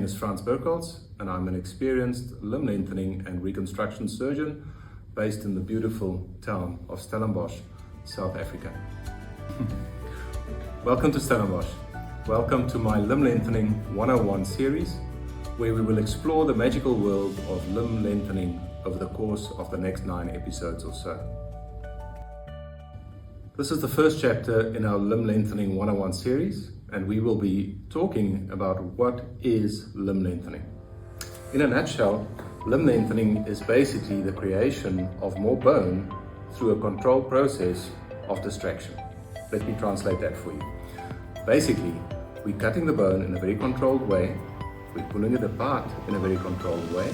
is Franz Birkholtz, and I'm an experienced limb lengthening and reconstruction surgeon based in the beautiful town of Stellenbosch, South Africa. Welcome to Stellenbosch. Welcome to my Limb Lengthening 101 series, where we will explore the magical world of limb lengthening over the course of the next 9 episodes or so. This is the first chapter in our Limb Lengthening 101 series, and we will be talking about what is limb lengthening. In a nutshell, limb lengthening is basically the creation of more bone through a controlled process of distraction. Let me translate that for you. Basically, we're cutting the bone in a very controlled way, we're pulling it apart in a very controlled way,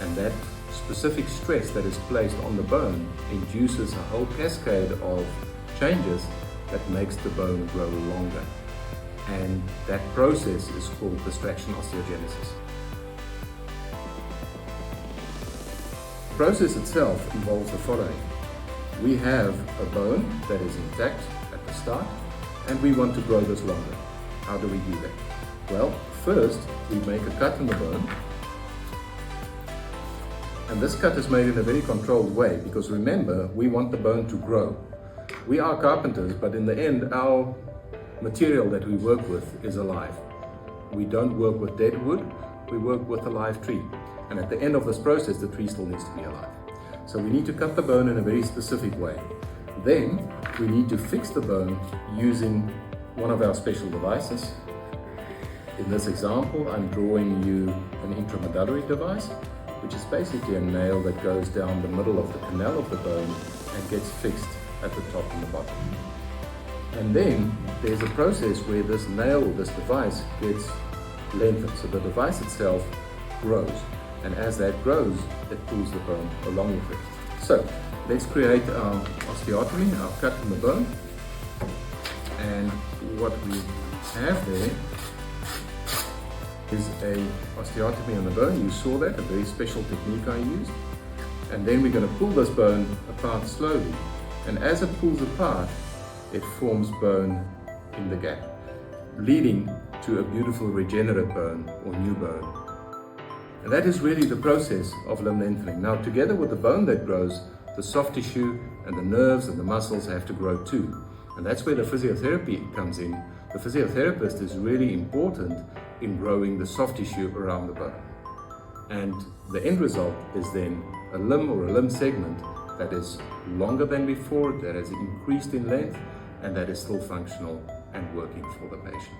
and that specific stress that is placed on the bone induces a whole cascade of changes that makes the bone grow longer. And that process is called distraction osteogenesis. The process itself involves the following. We have a bone that is intact at the start, and we want to grow this longer. How do we do that? Well, first we make a cut in the bone, and this cut is made in a very controlled way because remember, we want the bone to grow. We are carpenters, but in the end our material that we work with is alive. We don't work with dead wood, we work with a live tree. And at the end of this process, the tree still needs to be alive. So we need to cut the bone in a very specific way. Then we need to fix the bone using one of our special devices. In this example, I'm drawing you an intramedullary device, which is basically a nail that goes down the middle of the canal of the bone and gets fixed at the top and the bottom. And then there's a process where this nail or this device gets lengthened. So the device itself grows. And as that grows, it pulls the bone along with it. So let's create our osteotomy, our cut in the bone. And what we have there is a osteotomy on the bone. You saw that, a very special technique I used. And then we're going to pull this bone apart slowly. And as it pulls apart, it forms bone in the gap, leading to a beautiful regenerate bone or new bone. And that is really the process of limb lengthening. Now, together with the bone that grows, the soft tissue and the nerves and the muscles have to grow too. And that's where the physiotherapy comes in. The physiotherapist is really important in growing the soft tissue around the bone. And the end result is then a limb or a limb segment that is longer than before, that has increased in length, and that is still functional and working for the patient.